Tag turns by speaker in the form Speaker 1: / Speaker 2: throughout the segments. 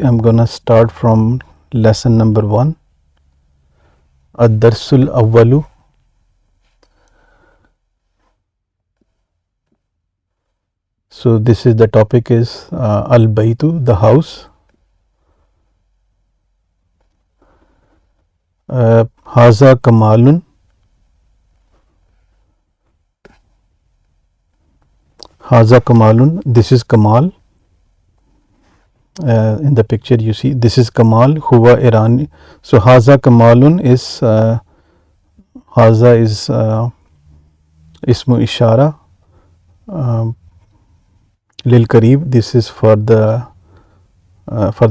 Speaker 1: I'm gonna start from lesson number 1, Ad-Darsul Awwalu. So this is the topic is Al-Baytu, the house. Haza Kamalun. Haza Kamalun, this is Kamal. In the picture you see, this is Kamal, Huwa Irani. So Haza Kamalun is Haza is Ismu Ishara Lil Kareeb. This is for the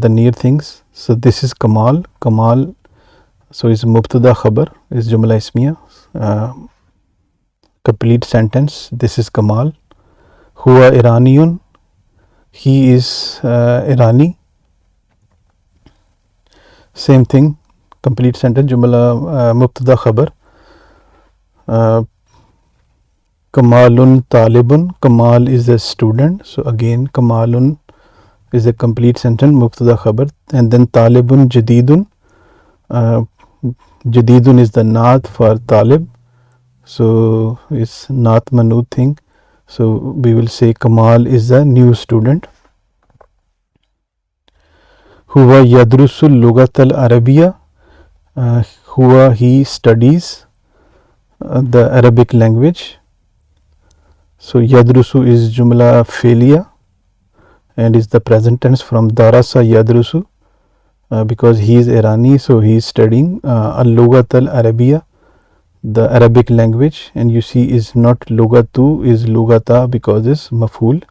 Speaker 1: near things. So this is Kamal. Kamal, so is Mubtada Khabar, is Jumla Ismiya, complete sentence. This is Kamal. Huwa Iraniyun, he is Irani. Same thing, complete sentence, Jumla Mubtada Khabar. Kamalun Talibun, Kamal is a student. So again Kamalun is a complete sentence, Mubtada Khabar. And then Talibun Jadidun, Jadidun is the Naat for Talib. So it's Naat Manut thing. So we will say Kamal is a new student. Huwa Yadrusul Lugat al Arabiya, Huwa he studies the Arabic language. So Yadrusu is Jumla Felia and is the present tense from Darasa Yadrusu, because he is Irani, so he is studying Al-Lugat al-Arabiya, the Arabic language. And you see is not Lugatu, is Lugata, because it's Maful.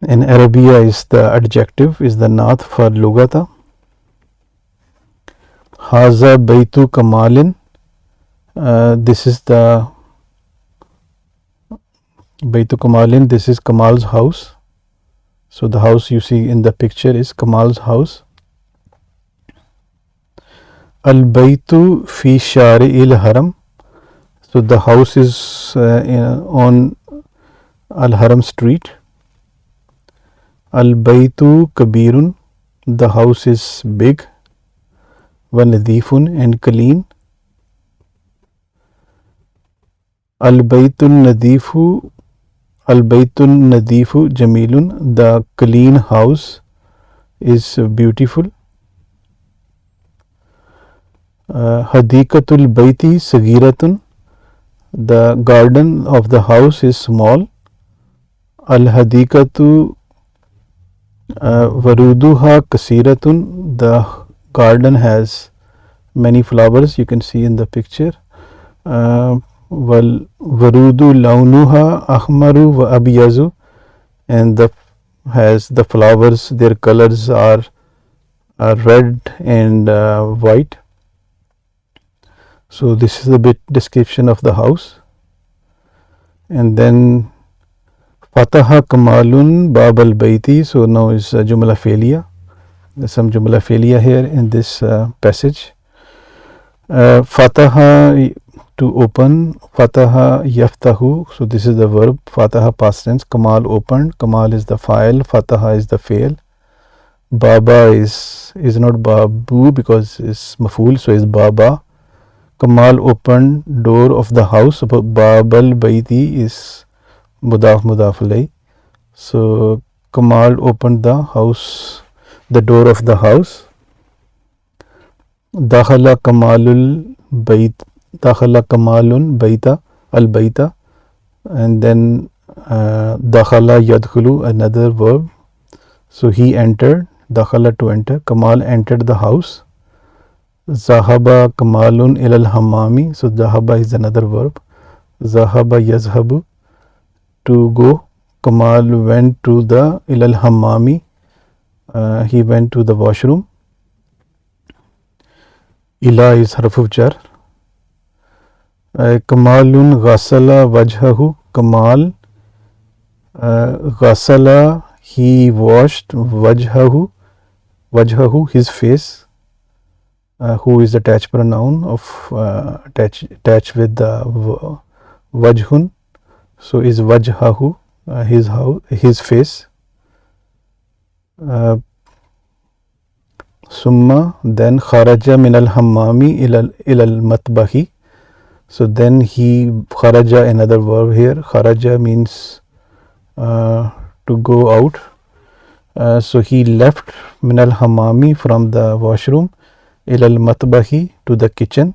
Speaker 1: And Arabiya is the adjective, is the Naat for Lugata. Haza Baytu Kamalin, this is the Baytu Kamalin, this is Kamal's house. So the house you see in the picture is Kamal's house. Al-Baytu fi Shari'il Haram, so the house is on Al-Haram street. Al-Baytu Kabirun, the house is big. Wa Nadifun, and clean. Al-Baytul Nadifu, Al-Baytul Nadifu Jamilun, the clean house is beautiful. Hadikatul Bayti Sagiratun, the garden of the house is small. Al-Hadikatu Waruduha Kasiratun, the garden has many flowers, you can see in the picture. Wal Warudu Launuha Ahmaru wa Abiyazu, and has the flowers, their colors are red and white. So this is a bit description of the house. And then Fataha Kamalun Bab al Bayti, so now is Jumla Felia. There's some Jumla Felia here in this passage. Fataha, to open. Fataha Yaftahu, so this is the verb. Fataha past tense. Kamal opened. Kamal is the file. Fataha is the fail. Baba is not Babu because it's Maful, so it's Baba. Kamal opened door of the house. Bab al Bayti is Mudaf Mudafalay. So Kamal opened the house, the door of the house. Dakhala Kamalul Bayt, Dakhala Kamalun Bayta al Bayta, and then Dakhala Yadkhulu, another verb. So he entered, Dakhala to enter. Kamal entered the house. Zahaba Kamalun ilal Hammami, so Zahaba is another verb. Zahaba Yazhabu, to go. Kamal went to the ilal Hammami, he went to the washroom. Ila is harf of jar. Kamalun ghasala wajhahu, Kamal ghasala, he washed. Wajhahu, his face. Who is attached pronoun of attached with the wajhun, so is wajhahu, his face. Summa, then kharaja min al hammami ilal matbahi. So then he, kharaja, another verb here. Kharaja means to go out. So he left min al hammami, from the washroom, ilal matbahi, to the kitchen.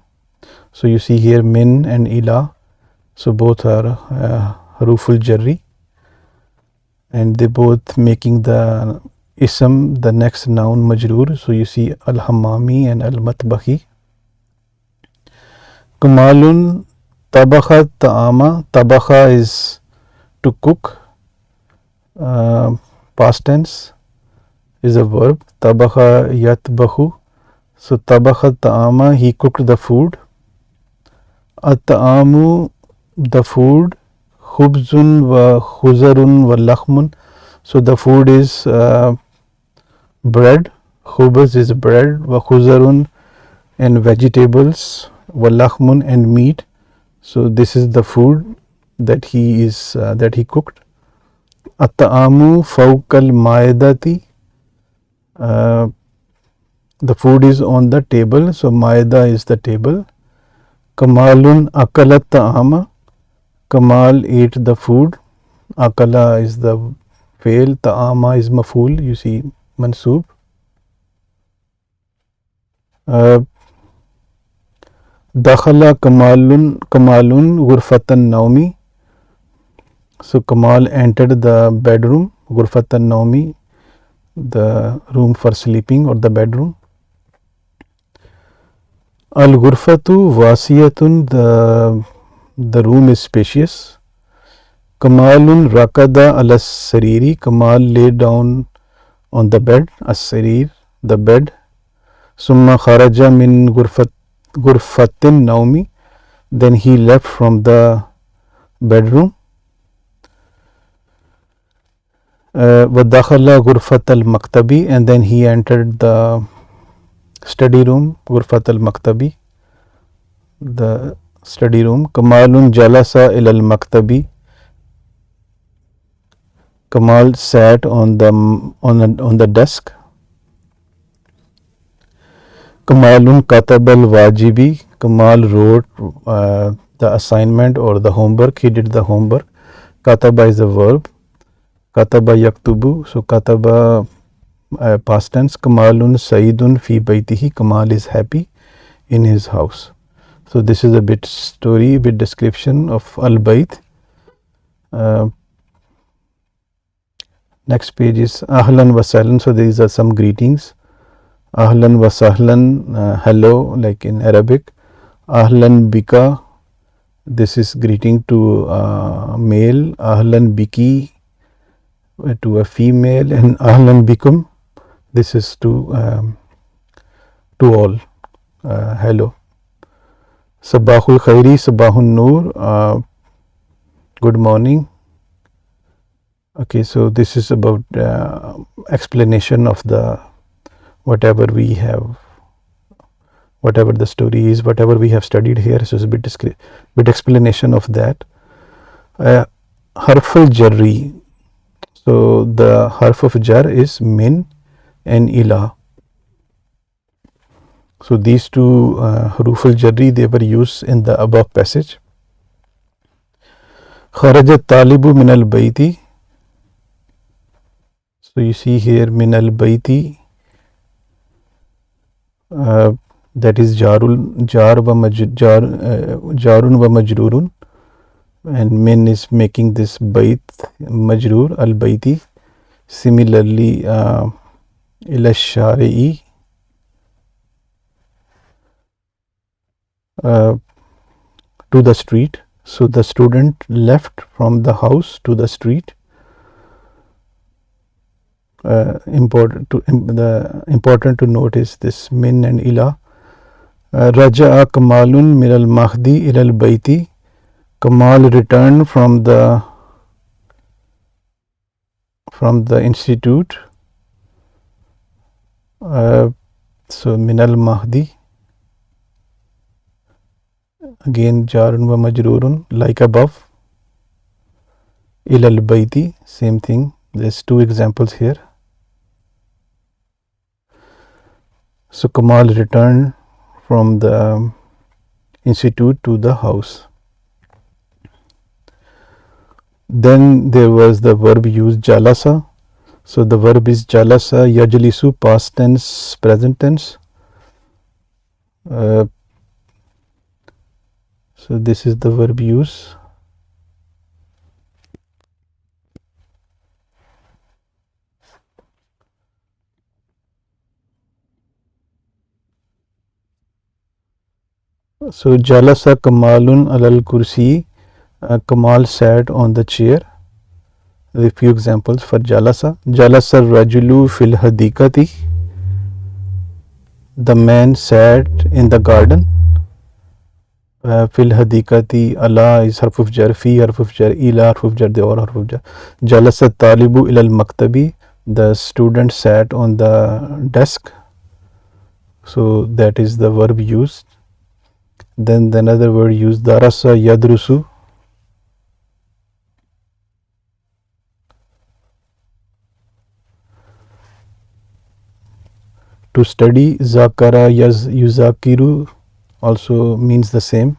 Speaker 1: So you see here min and ila. So both are haruful jarri, and they both making the ism, the next noun, majroor. So you see al hammami and al matbahi. Kamalun tabakha ta'ama. Tabakha is to cook. Past tense is a verb. Tabakha yatbahu. So tabakha ta'ama, he cooked the food. At-ta'amu, the food. Khubzun wa khuzarun wa lakhmun. So the food is bread. Khubz is bread. Wa khuzarun, and vegetables. Wa lakhmun, and meat. So this is the food that he cooked. At-ta'amu fawqal maidati. The food is on the table. So maida is the table. Kamalun akalat ta'ama. Kamal ate the food. Akala is the fail. Ta'ama is maful. You see mansoob. Dakhala Kamalun ghurfatan naumi. So Kamal entered the bedroom. Ghurfatan naumi, the room for sleeping, or the bedroom. Al ghurfatu wasiyatun, the room is spacious. Kamalun rakada ala sariri. Kamal lay down on the bed. As-sarir, the bed. Summa kharaja min ghurfatin naumi. Then he left from the bedroom. Vadakhala ghurfat al-maktabi, and then he entered the study room. Ghurfat al-maktabi, the study room. Kamalun jalasa ilal maktabi. Kamal sat on the desk. Kamalun katab al-wajibi. Kamal wrote the assignment or the homework. He did the homework. Kataba is a verb. Kataba yaktubu. So kataba past tense. Kamalun saidun fi baitihi. Kamal is happy in his house. So this is a bit story, bit description of al-bait. Next page is ahlan wa sahlan. So these are some greetings. Ahlan wa sahlan, hello, like in Arabic. Ahlan bika, this is greeting to male. Ahlan biki, to a female. And ahlan bikum, this is to all. Hello. Sabahul khairi, sabahun noor, good morning. Okay, so this is about explanation of the whatever we have, whatever the story is, whatever we have studied here. So it's a bit explanation of that. Harf al jarri. So the harf of jar is min and ila. So these two haruf al jarri, they were used in the above passage. Kharaja talibu min al bayti. So you see here min al bayti. That is jarun wa majrurun, and min is making this bait majrur, al baiti. Similarly ila shari'i, to the street. So the student left from the house to the street. Important to note is this min and ila. Raja'a Kamalun min al mahdi ila al bayti. Kamal returned from the institute. So min al mahdi, again jarun wa majrurun, like above. Ila al bayti, same thing. There's two examples here. So Kamal returned from the institute to the house. Then there was the verb used jalasa. So the verb is jalasa yajlisu, past tense, present tense. So this is the verb use. So jalasa Kamalun alal kursi. Kamal sat on the chair. A few examples for jalasa. Jalasa rajulu fil hadikati. The man sat in the garden. Fil hadikati, ala is harf of jar, fi harf of jar, ila harf of jar, the or harf of jar. Jalasa talibu ilal maktabi. The student sat on the desk. So that is the verb used. Then the another word used, darasa yadrusu. To study, zakara yuzakiru also means the same.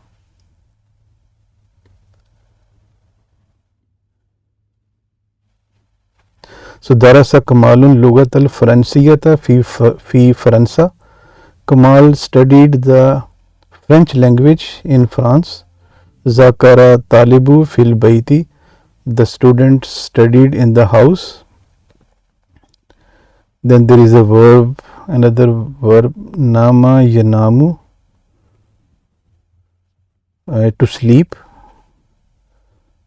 Speaker 1: So darasa Kamalun lugat al Faransiyata fi Faransa. Kamal studied the French language in France. Zakara talibu fil baiti. The student studied in the house. Then there is a verb, another verb, nama yanamu, to sleep,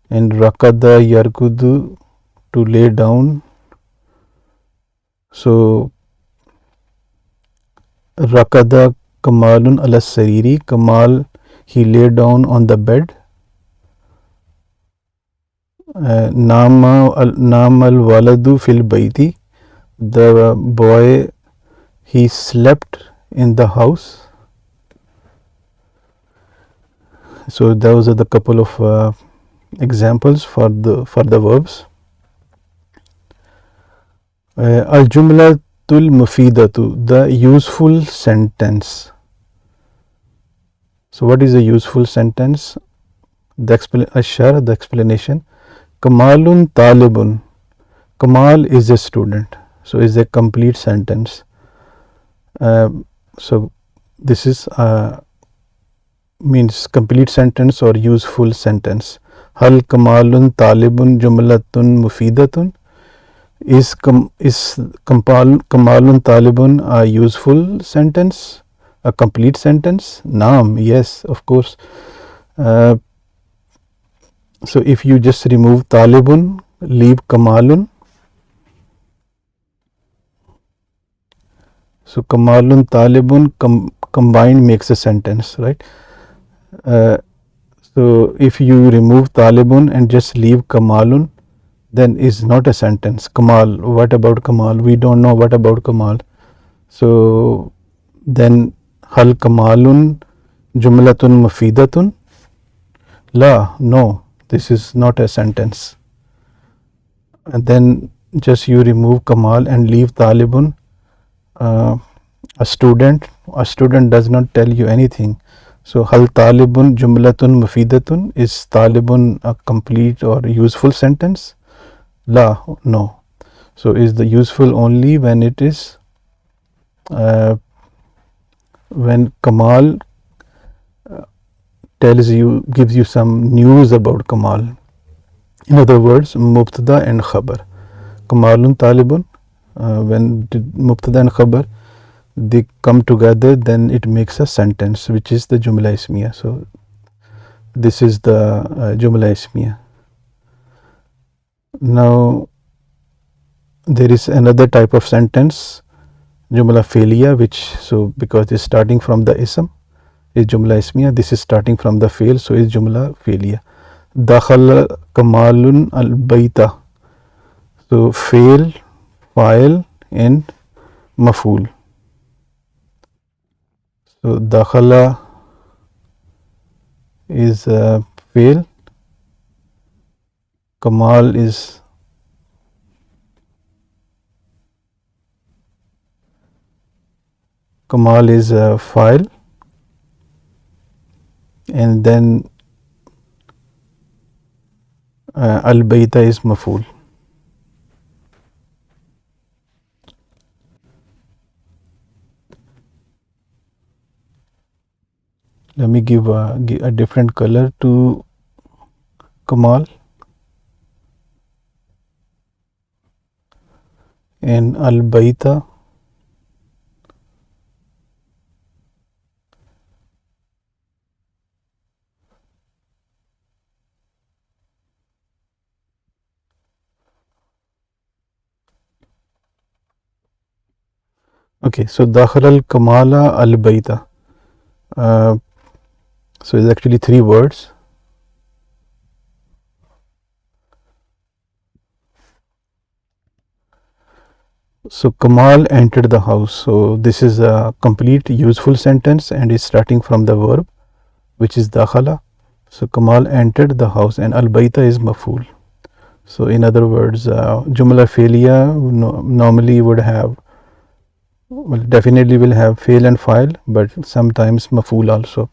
Speaker 1: and rakada yarkudu, to lay down. So rakada Kamalun ala sariri. Kamal, he lay down on the bed. Nama al waladu fil baiti. The boy, he slept in the house. So those are the couple of examples for the verbs. Al jumlatul mufidatu, the useful sentence. So what is a useful sentence? The explanation. Kamalun talibun. Kamal is a student. So is a complete sentence. So this is means complete sentence or useful sentence. Hal Kamalun talibun jumlatun mufidatun. Is Kamalun talibun a useful sentence, a complete sentence? Naam, yes, of course. So if you just remove talibun, leave Kamalun. So Kamalun talibun combined makes a sentence, right? So if you remove talibun and just leave Kamalun, then is not a sentence. Kamal, what about Kamal? We don't know what about Kamal. So then hal Kamalun jumlatun mufidatun? La, no, this is not a sentence. And then just you remove Kamal and leave talibun. A student does not tell you anything. So hal talibun jumlatun mufidatun, is talibun a complete or useful sentence? La, no. So is the useful only when it is when Kamal gives you some news about Kamal. In other words, mubtada and khabar. Kamalun talibun, when mubtada and khabar they come together, then it makes a sentence, which is the jumla ismiya. So this is the jumla ismiya. Now there is another type of sentence, jumla fi'liya, which, so because it's starting from the ism, is jumla ismiya. This is starting from the fi'l, so is jumla fi'liya. Dakhala Kamalun al baita. So fi'l, fa'il and maf'ul. So dakhala is fi'l, Kamal is Kamal is a file, and then al-Baita is maf'ul. Let me give a different color to Kamal, and al-Baita okay, so dakhala al-Kamala al-Baita. So it's actually 3 words. So Kamal entered the house. So this is a complete useful sentence and is starting from the verb, which is dakhala. So Kamal entered the house, and al-Baita is maf'ul. So in other words, jumla fi'liya normally would have, well, definitely will have fail and file, but sometimes maf'ul also.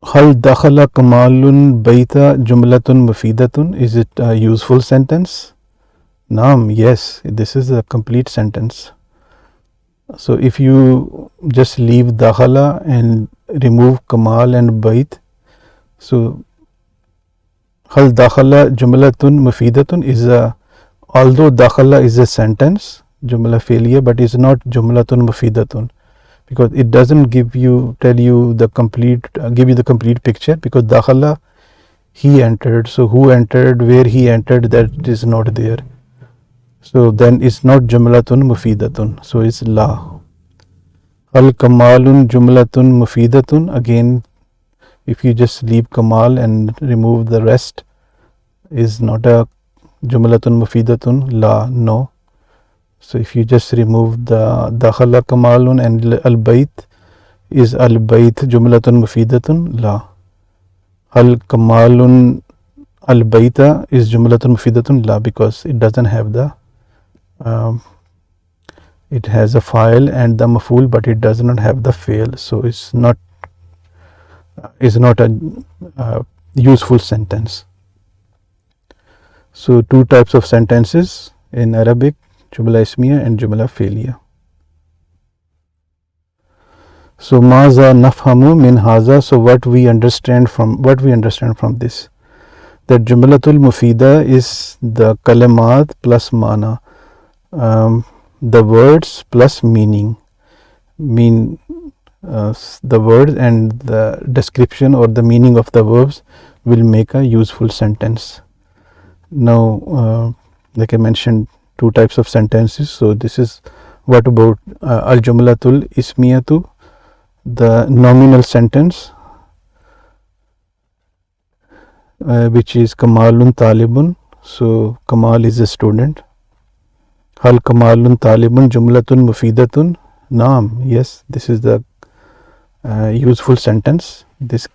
Speaker 1: Hal dakhala Kamalun Baita jumlatun mufidatun. Is it a useful sentence? Naam, yes, this is a complete sentence. So if you just leave dakhala and remove Kamal and Bait, so hal dakhala jumlatun mufidatun is a, although dakhala is a sentence, jumla fi'liya, but is not jumlatun mufidatun, because it doesn't give you the complete picture, because dakhala, he entered, so who entered, where he entered, that is not there. So then it's not jumlatun mufidatun, so it's la. Al kamalun jumlatun mufidatun, again if you just leave Kamal and remove the rest, is not a jumlatun mufidatun, la, no. So if you just remove the dakhala Kamalun and al-Bait, is al-Bait jumlatun mufidatun, la. Al Kamalun al-Baita is jumlatun mufidatun, la, because it doesn't have the it has a file and the maf'ul, but it does not have the fail, so it's not a useful sentence. So 2 types of sentences in Arabic, jumla ismiya and jumla fi'liya. So maza nafhamu min haza. So what we understand from this, that jumlatul mufida is the kalimat plus mana, the words plus meaning. The words and the description or the meaning of the verbs will make a useful sentence. Now, like I mentioned, 2 types of sentences. So this is, what about al jumlatul ismiyatu, the nominal sentence, which is Kamalun talibun. So Kamal is a student. Hal Kamalun talibun jumlatun mufidatun. Naam, yes, this is the useful sentence. This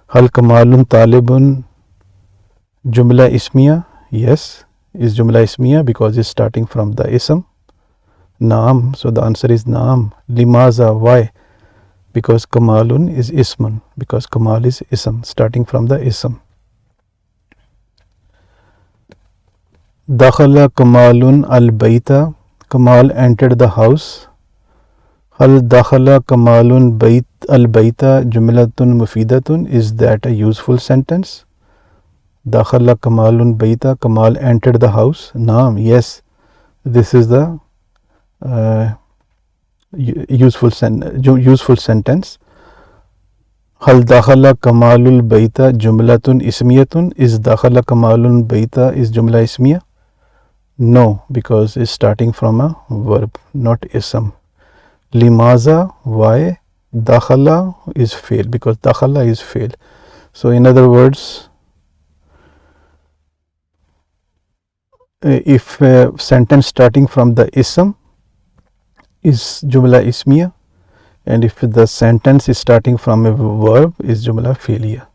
Speaker 1: hal Kamalun talibun jumla ismiya, yes, is jumla ismiya because it's starting from the ism. Naam, so the answer is naam. Limaza, why? Because Kamalun is ismun, because Kamal is ism, starting from the ism. Dakhala Kamalun al-Baita, Kamal entered the house. Hal dakhala Kamalun Bait al-Baita jumlatun mufidatun, is that a useful sentence? Dakhala Kamalun Baita, Kamal entered the house. Naam, yes, this is the useful sentence. Hal dakhala Kamalul Baita jumlatun ismiyatun, is dakhala Kamalun Baita is jumla ismiya? No, because it's starting from a verb, not ism. Limaza, why? Dakhala is fail, because dakhala is fail. So in other words, if a sentence starting from the ism is jumla ismiya, and if the sentence is starting from a verb is jumla fi'liya.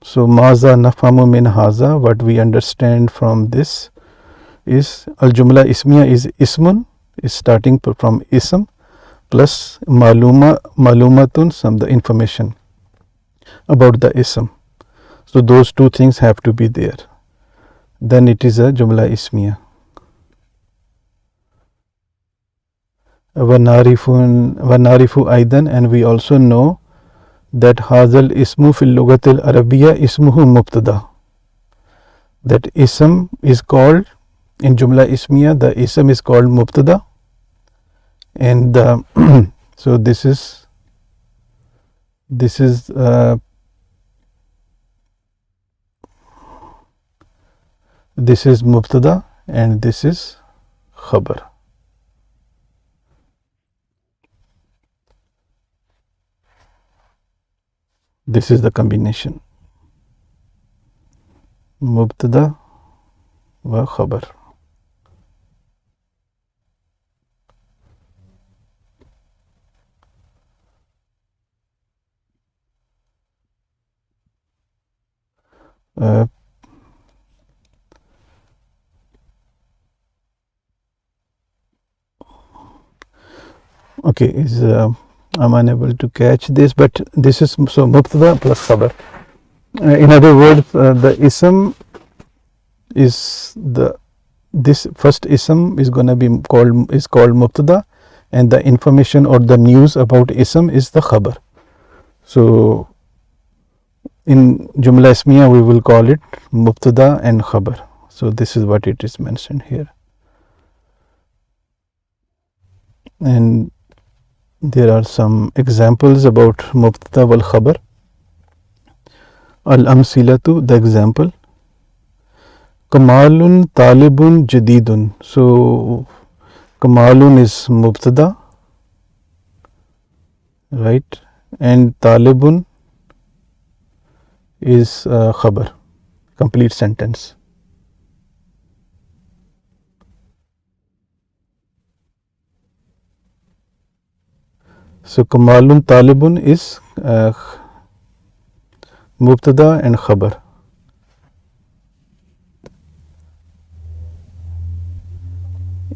Speaker 1: So maza nafamu min haza, what we understand from this is al-jumla ismiya is ismun, is starting from ism, plus malumatun, some the information about the ism. So those two things have to be there. Then it is a jumla ismiya. Wanarifu aidan, and we also know that hazal ismu fil lugatil arabiyya ismuhu mubtada. That ism is called in jumla ismiya, the ism is called mubtada, and so this is mubtada and this is khabar. This is the combination, mubtada wa khabar. Okay, is I'm unable to catch this, but this is so mubtada plus khabar. In other words, the ism is this first ism is going to be called mubtada, and the information or the news about ism is the khabar. So in jumla ismiya we will call it mubtada and khabar. So this is what it is mentioned here, and there are some examples about mubtada wal khabar. Al-amsilatu, the example. Kamalun talibun jadidun. So Kamalun is mubtada, right, and talibun is khabar, complete sentence. So Kamalun talibun is mubtada and khabar.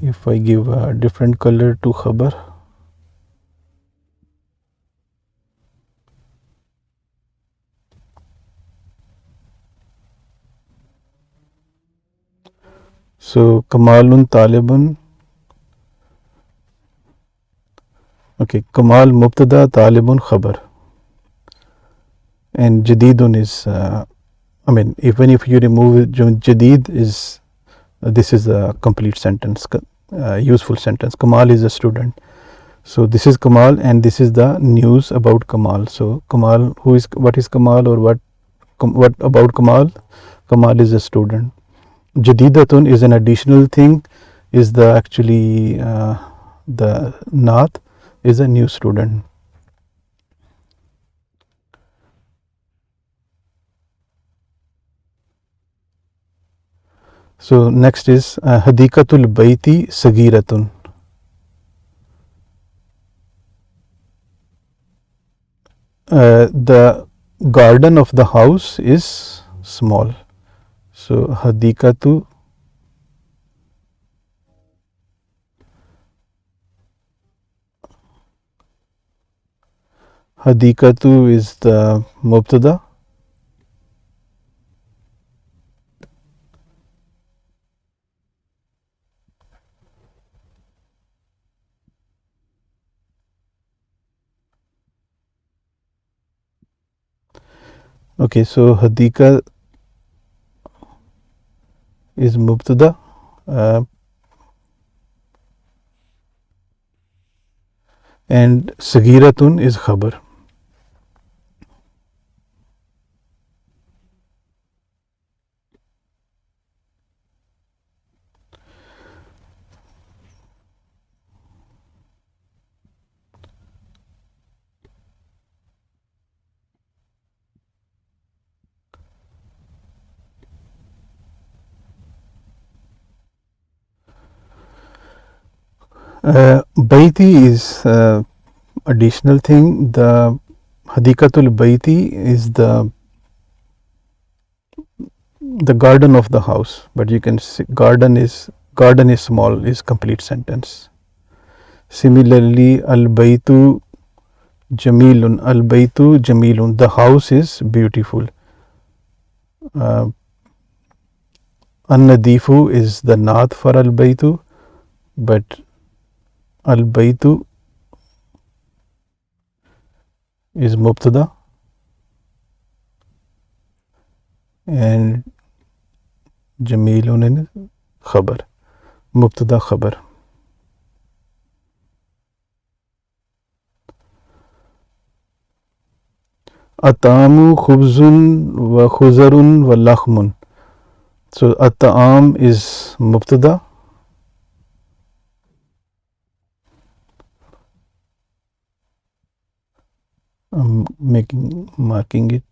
Speaker 1: If I give a different color to khabar, so Kamalun talibun, okay, Kamal mubtada, talibun khabar, and jadidun is I mean, even if you remove it, jadid is this is a complete sentence, useful sentence. Kamal is a student, so this is Kamal and this is the news about Kamal. So Kamal, what is Kamal, or what about Kamal? Kamal is a student. Jadidatun is an additional thing, is the actually the naat is a new student. So next is hadikatul bayti sagiratun. The garden of the house is small. So hadikatu is the mubtada. Okay, so hadika is mubtada, and sagiratun is khabar. Bayti is additional thing. The hadikatul bayti is the garden of the house, but you can see garden is garden is small is complete sentence. Similarly, al-baytu jamilun, al-baytu jamilun, the house is beautiful. An-nadifu is the naat for al-baytu, but al-baytu is mubtada and jamilun is khabar, mubtada khabar. Atamu khubzun wa khuzarun wa lakhmun. So at-ta'am is mubtada, I'm marking it.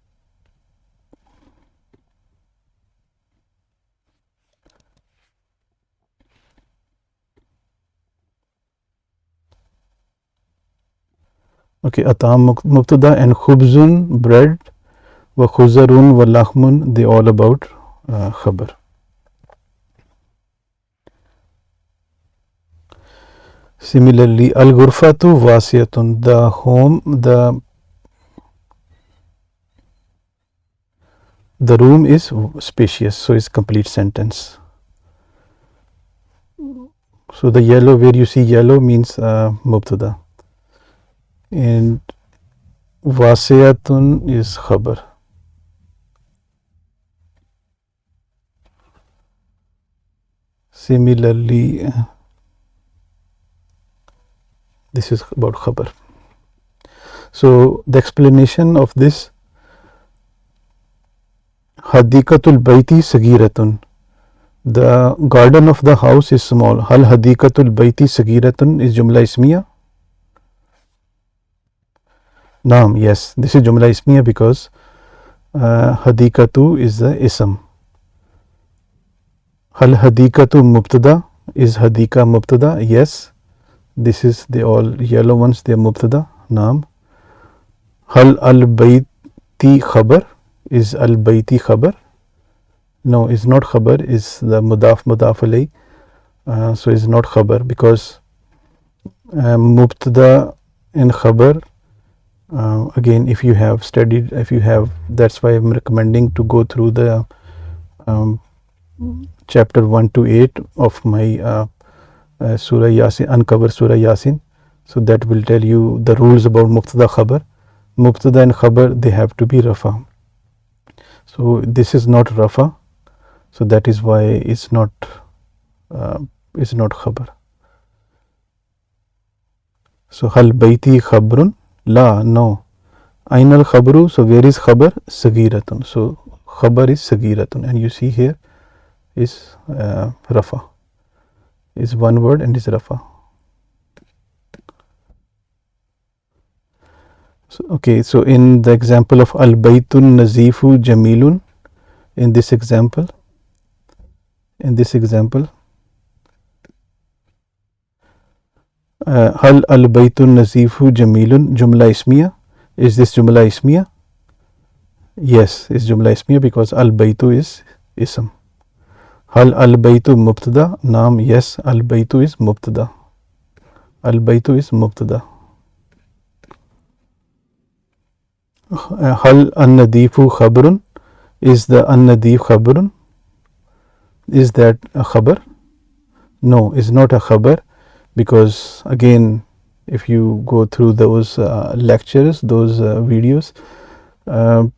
Speaker 1: Okay, atam mubtada and khubzun bread, wa khuzarun wa lakhmun, they all about khabar. Similarly, al ghurfatu wasiyatun, the home, the room is spacious, so it's complete sentence. So the yellow, where you see yellow means mubtada, and wasiyatun is khabar. Similarly, this is about khabar. So the explanation of this, hadikatul bayti sagiratun, the garden of the house is small. Hal hadikatul bayti sagiratun is jumla ismiya? Naam, yes, this is jumla ismiya because hadikatu is the ism. Hal hadikatu mubtada, is hadika mubtada? Yes, this is the all yellow ones, they are mubtada. Naam. Hal al bayti khabar, is al bayti khabar? No, it's not khabar, is the mudaf alayh. So it's not khabar because mubtada and khabar, again, if you have studied, that's why I'm recommending to go through the chapter 1 to 8 of my Surah Yasin, Uncover Surah Yasin. So that will tell you the rules about mubtada khabar. Mubtada and khabar, they have to be rafa. So this is not rafa, so that is why it's not khabar. So hal bayti khabrun? La, no. Ainal khabru, so where is khabar? Sagiratun. So khabar is sagiratun, and you see here is rafa, is one word and is rafa. So, okay, so in the example of al baytun nazifu jamilun, in this example, hal al baytun nazifu jamilun, jumla ismiya, is this jumla ismiya? Yes, is jumla ismiya because al baytu is ism. Hal al baytu mubtada? Naam, yes, al baytu is mubtada. Al baytu is mubtada. Hal an nadifu khabrun? Is the an nadif khabrun? Is that a khabar? No, it's not a khabar because again, if you go through those lectures, those videos, the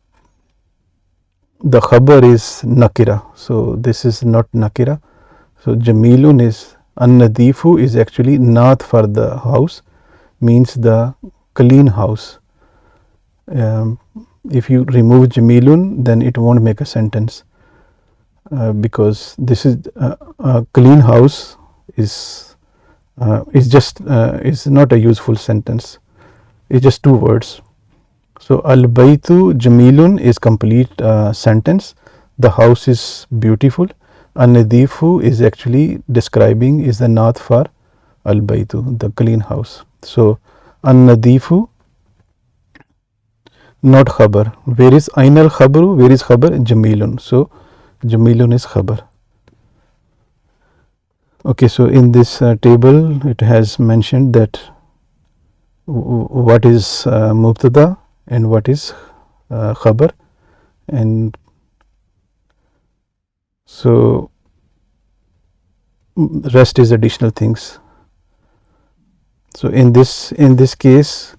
Speaker 1: khabar is nakira, so this is not nakira. So jamilun is, an nadifu is actually naat for the house, means the clean house. If you remove jamilun, then it won't make a sentence because this is a clean house is not a useful sentence. It's just two words. So al baytu jamilun is complete sentence. The house is beautiful. An nadifu is actually describing, is the naat for al baytu, the clean house. So an nadifu, not khabar. Where is ainal khabru? Where is khabar? Jamilun. So jamilun is khabar. Okay, so in this table it has mentioned that what is mubtada and what is khabar, and so rest is additional things. So in this case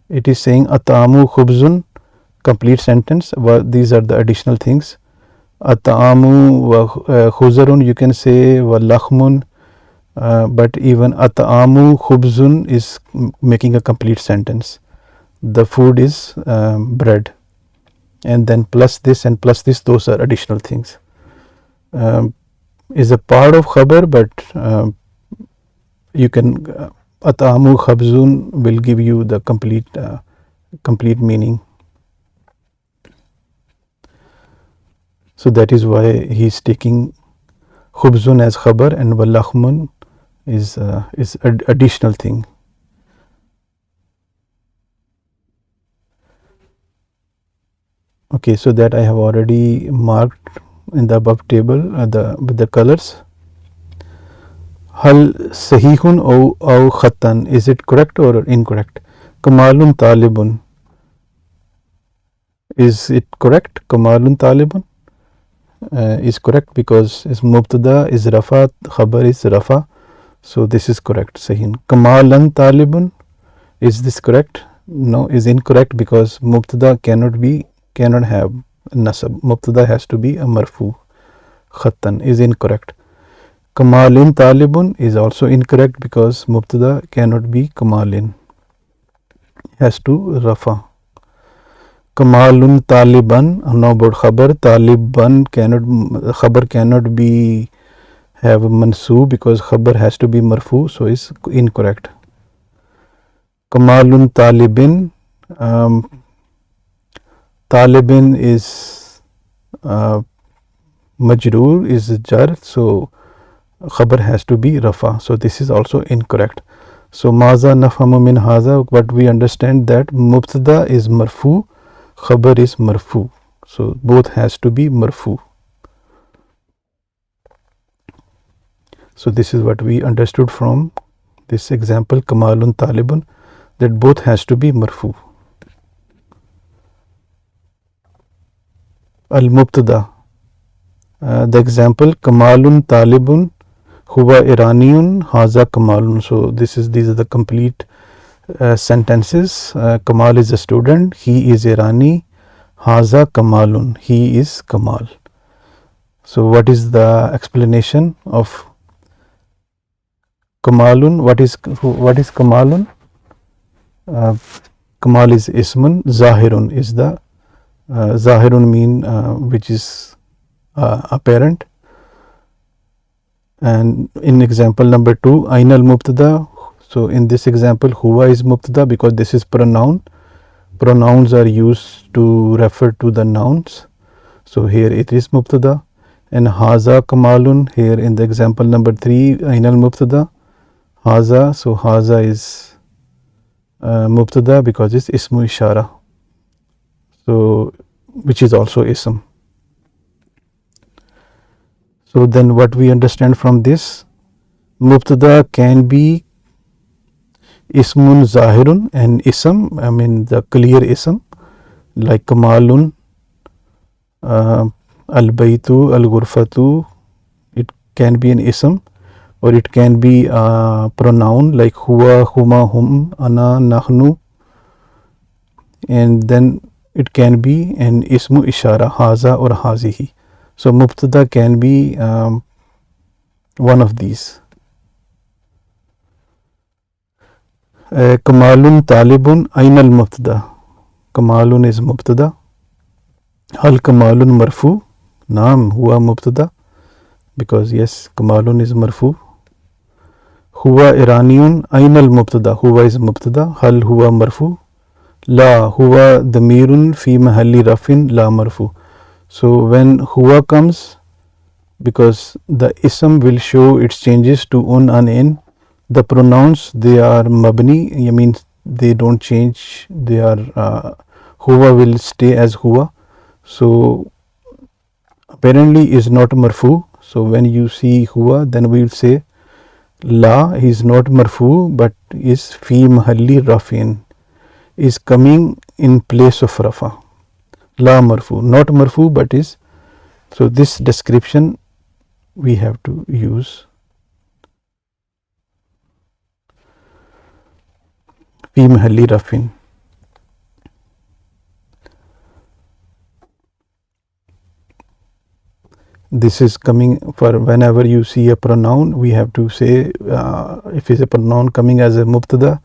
Speaker 1: it is saying atamu khubzun, complete sentence. These are the additional things. Atamu wa khuzarun, you can say wa lakhmun, but even atamu khubzun is making a complete sentence. The food is bread, and then plus this and plus this, those are additional things. Is a part of khabar, but you can atamu khabzun will give you the complete meaning. So that is why he is taking khubzun as khabar and walakhmun is additional thing. Okay, so that I have already marked in the above table with the colors. Hal sahihun aw khatan, is it correct or incorrect? Kamalun talibun, is it correct? Kamalun talibun is correct because is mubtada is rafa, khabar is rafa, so this is correct. Sahin. Kamalan talibun, is this correct? No, is incorrect because mubtada cannot have nasab. Mubtada has to be a marfu. Khatan is incorrect. Kamalin talibun is also incorrect because mubtada cannot be kamalin, has to rafa. Kamalun taliban, now about khabar, taliban khabar cannot be have mansoob because khabar has to be marfu, so is incorrect. Kamalun talibin, talibin is majroor, is jar, so khabar has to be rafa, so this is also incorrect. So maza nafhamu min haza, what we understand that mubtada is marfu, khabar is marfu, so both has to be marfu. So this is what we understood from this example Kamalun talibun, that both has to be marfu. Al mubtada, the example Kamalun talibun huwa iraniyun haza kamalun, so these are the complete sentences. Kamal is a student, he is Irani, haza kamalun, he is Kamal. So what is the explanation of Kamalun? What is Kamalun? Kamal is ismun, zahirun is the zahirun mean which is apparent. And in example number 2, ainal mubtada, so in this example huwa is mubtada because this is pronoun. Pronouns are used to refer to the nouns, so here it is mubtada. And haza kamalun, here in the example number 3, ainal mubtada, haza, so haza is mubtada because it's ismu ishara, so which is also ism. So then what we understand from this, mubtada can be ismun zahirun and ism, I mean the clear ism like kamalun, al baytu, al ghurfatu, it can be an ism, or it can be a pronoun like huwa, huma, hum, ana, nahnu, and then it can be an ismu ishara, haza or hazihi. So mubtada can be one of these. Kamalun talibun, ainal mubtada, kamalun is mubtada. Hal kamalun marfu, naam huwa mubtada because yes, kamalun is marfu. Huwa iraniyun, ainal mubtada, huwa is mubtada, hal huwa marfu, la huwa damirun fi mahalli rafin, la marfu. So when huwa comes, because the ism will show its changes to un and in, the pronouns they are mabni, I mean they don't change, they are huwa will stay as huwa, so apparently is not marfu. So when you see huwa, then we will say La is not marfu but is fi mahalli rafin, is coming in place of rafa. La marfu, not marfu but is. So this description we have to use. Fi mahalli rafin. This is coming for whenever you see a pronoun, we have to say if it's a pronoun coming as a mubtada,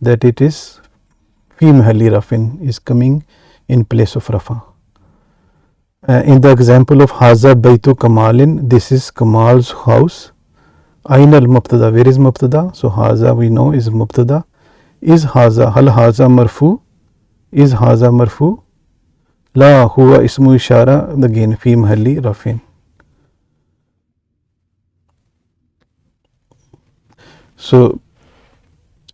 Speaker 1: that it is fi mahalli rafin, is coming in place of rafa. In the example of haza baytu kamalin, this is Kamal's house. Aina al mubtada, where is mubtada? So haza we know is mubtada. Is haza, hal haza marfu, is haza marfu? La huwa ismu ishara, again fi mahalli rafin. So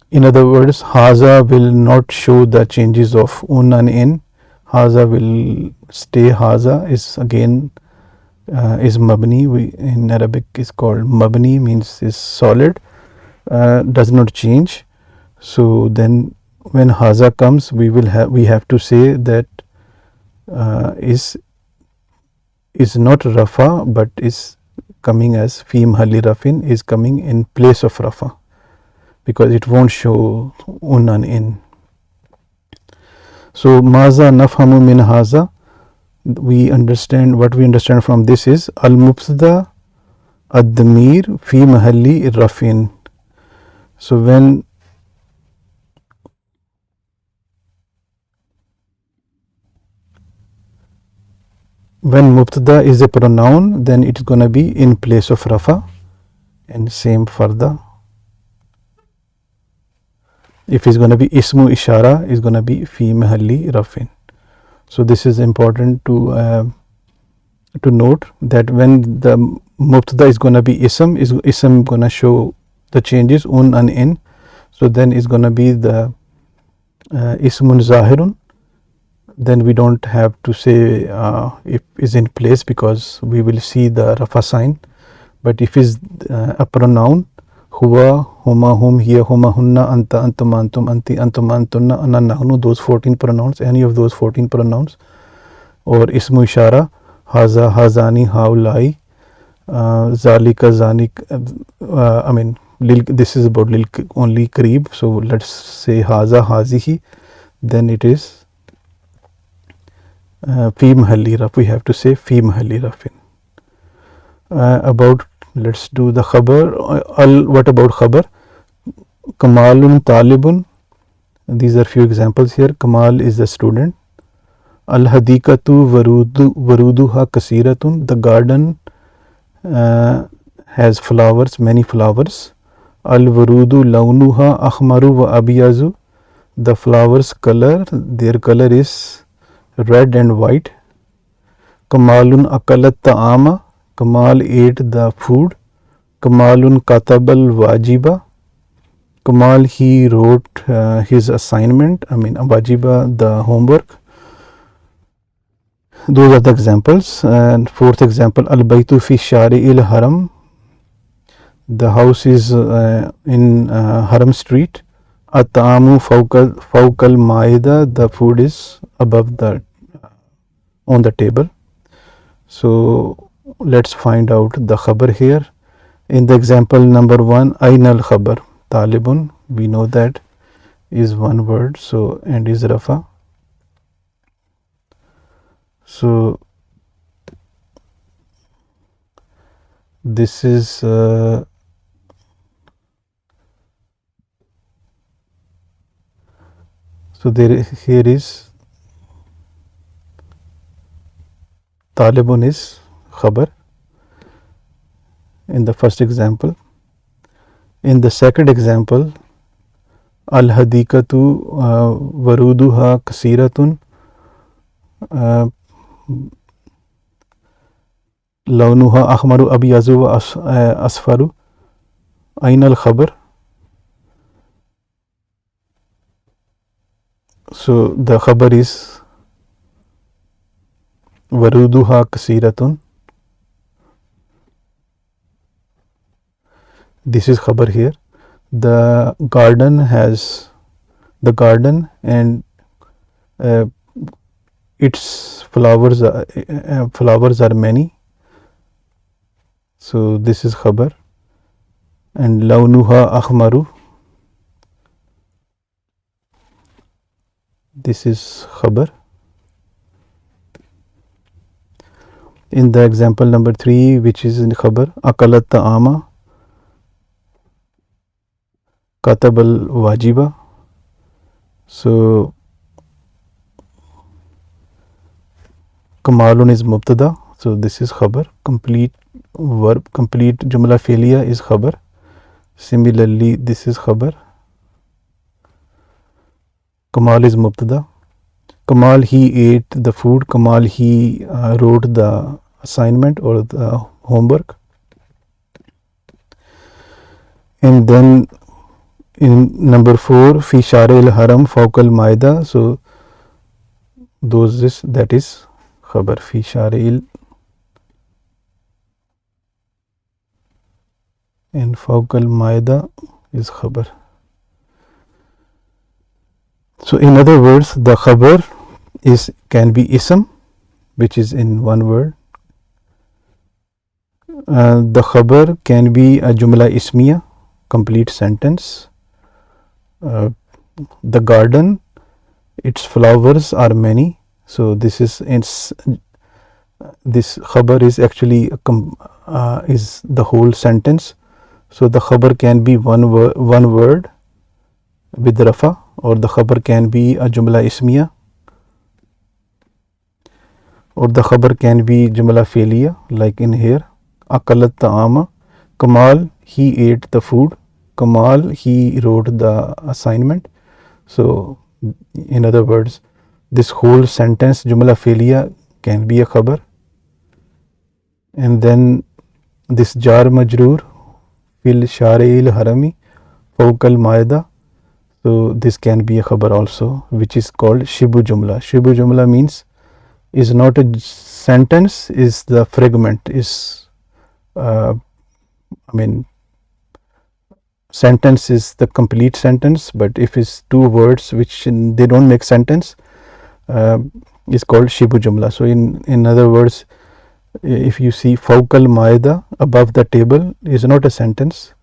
Speaker 1: in other words, haza will not show the changes of un and in. Haza will stay. Haza is again is mabni. We in Arabic is called mabni, means is solid, does not change. So then when haza comes, we have to say that is not rafa but is coming as fi mahalli rafin, is coming in place of rafa, because it won't show un and in. So maza nafhamu min haza, we understand, what we understand from this is al mubtada ad damir fi mahalli rafin. So when mubtada is a pronoun, then it is going to be in place of rafa, and same for the, if it's going to be ismu ishara, is going to be fi mahalli rafin. So this is important to note, that when the mubtada is going to be ism, is ism going to show the changes un and in. So then is going to be the ismun zahirun. Then we don't have to say if is in place, because we will see the rafa sign. But if is a pronoun, huwa, huma, hum, hiya, huma, hunna, anta, antum, antum, anti, antum, antunna, ana, nahnu, those 14 pronouns, any of those 14 pronouns, or ismu ishara, haza, hazani, haulai, zalika, zanik, I mean, this is about only kareeb. So let's say haza, hazihi, then it is fi mahalli raf, we have to say fi mahalli rafin. About, let's do the khabar. What about khabar? Kamalun talibun, these are few examples here. Kamal is the student. Al hadikatu waruduha kasiratun, the garden has flowers, many flowers. Al warudu launuha ahmaru wa abiyazu, the flowers color, their color is red and white. Kamalun akalat ta'ama, Kamal ate the food. Kamalun katabal wajiba, Kamal he wrote his assignment, I mean wajiba, the homework. Those are the examples. And fourth example, al baytu fi shari il haram, the house is in Haram Street. At-ta'amu fawqal maida, the food is above the on the table. So let's find out the khabar here. In the example number 1, Ainal khabar, talibun, we know that is one word, so and is rafa. So this is so there here is talibun is khabar in the first example. In the second example, al hadikatu waruduha kasiratun, launuha ahmaru abiyazu wa asfaru, aina al khabar. So the khabar is waruduha kasiratun. this is khabar here. The garden and its flowers are many. So this is khabar. And launuha ahmaru, this is khabar. In the example number 3, which is in khabar, akalat ta'ama katabal wajiba. So Kamalun is mubtada, so this is khabar. Complete verb, complete jumla fi'liya is khabar. Similarly, this is khabar. Kamal is mubtada. Kamal, he ate the food. Kamal, he wrote the assignment or the homework. And then in number 4, fi sharil haram fawqal maida. So that is khabar. Fi sharil and fawqal maida is khabar. So in other words, the khabar can be ism, which is in one word. The khabar can be a jumla ismiya, complete sentence. The garden, its flowers are many. So this khabar is actually is the whole sentence. So the khabar can be one word with rafa, or the khabar can be a jumla ismiya, or the khabar can be jumla fi'liya, like in here, akalat ta'ama, Kamal, he ate the food. Kamal, he wrote the assignment. So in other words, this whole sentence jumla fi'liya can be a khabar. And then this jar majroor fil sharil harami fawqal maida. So this can be a khabar also, which is called shibu jumla. Shibu jumla means is not a sentence, is the fragment, is sentence is the complete sentence, but if it's two words which they don't make sentence, is called shibu jumla. So in other words, if you see fawqal maida, above the table, is not a sentence,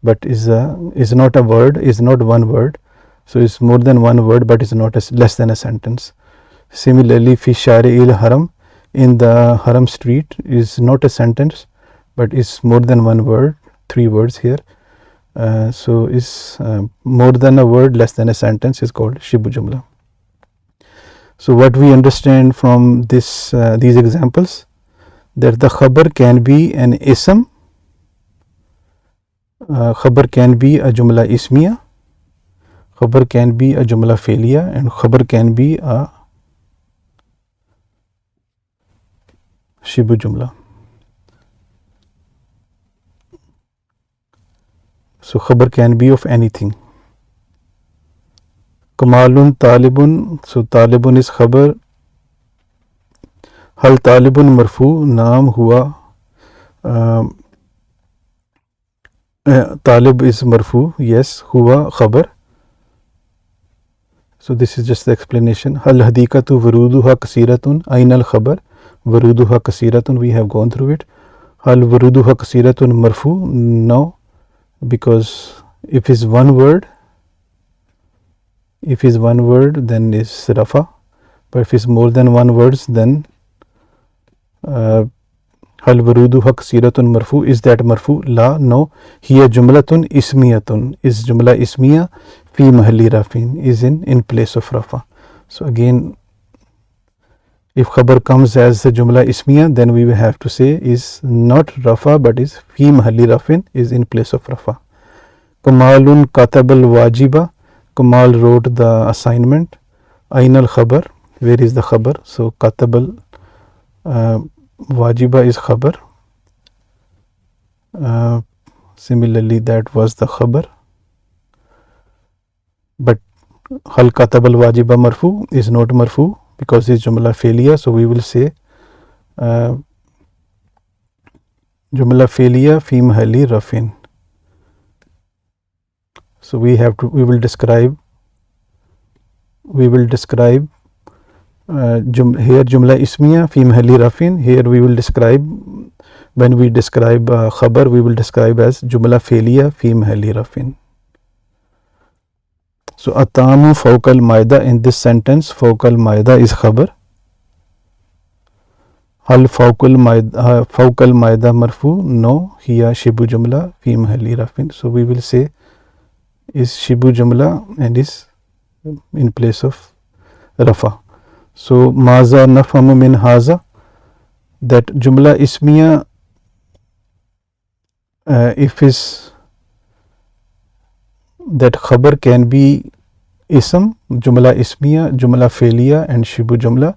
Speaker 1: but is not a word, is not one word. So it's more than one word, but it's not less than a sentence. Similarly, fi shari'il haram, in the haram street, is not a sentence, but is more than one word, 3 words here. So is more than a word, less than a sentence, is called shibu jumla. So what we understand from these examples, that the khabar can be an ism, khabar can be a jumla ismiya, khabar can be a jumla fi'liya, and khabar can be a shibu jumla. So khabar can be of anything. Kamalun talibun, so talibun is khabar. Hal talibun marfu, naam huwa. Talib is marfu, yes, huwa khabar. So this is just the explanation. Hal hadikatu waruduha kasiratun, ainal khabar. Waruduha kasiratun, we have gone through it. Hal waruduha kasiratun marfu, no, because if is one word, then is rafa, but if is more than one words, then hal waruduha kasiratun marfu, is that marfu? La, no. Hiya jumlatun ismiyatun, is jumla ismiya, fi mahalli rafin, is in place of rafa. So again, if khabar comes as a jumla ismiya, then we will have to say is not rafa, but is fi mahalli rafin, is in place of rafa. Kamalun katabal wajiba, Kamal wrote the assignment. Ainal khabar, where is the khabar? So katabal wajiba is khabar. Similarly, that was the khabar. But hal katabal wajiba marfu is not marfu, because it's jumla fi'liya. So we will say jumla fi'liya fi mahalli rafin. So we will describe here jumla ismiya fi mahalli rafin. Here we will describe, when we describe khabar, we will describe as jumla fe'liya fi mahalli rafin. So atamu fawqa al-maida, in this sentence fawqa al-maida is khabar. Hal fawqa al-maida marfu? No, hiya shibu jumla fi mahalli rafin. So we will say is shibu jumla and is in place of rafa. So maza nafhamu min haza, that jumla ismiya, if is that khabar can be ism, jumla ismiya, jumla fe'liya and shibu jumla.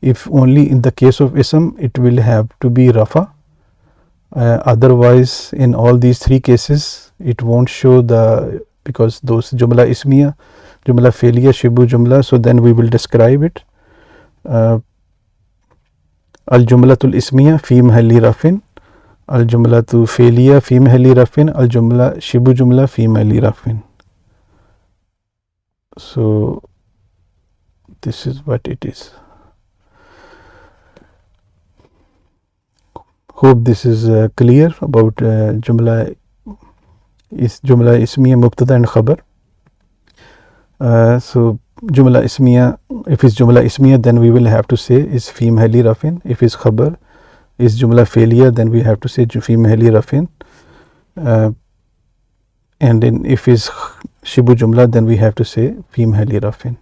Speaker 1: If only in the case of ism it will have to be rafa, otherwise in all these three cases it won't show the, because those jumla ismiya, jumla fe'liya, shibu jumla. So then we will describe it. Al jumlatul ismiya fi mahalli rafin, al jumlatu fe'liya fi mahalli rafin, al jumla shibu jumla fi mahalli rafin. So this is what it is. Hope this is clear about jumla ismiya, mubtada and khabar. So jumla ismiya, if it's jumla ismiya, then we will have to say is fi mahalli rafin. If it's khabar is jumla fe'liya, then we have to say fi mahalli rafin. And then if is shibu jumla, then we have to say fi mahalli rafin.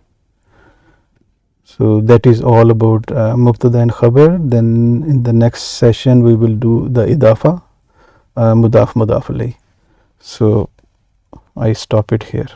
Speaker 1: So that is all about mubtada and khabar. Then in the next session we will do the idafa, mudaf, mudaf alayh. So I stop it here.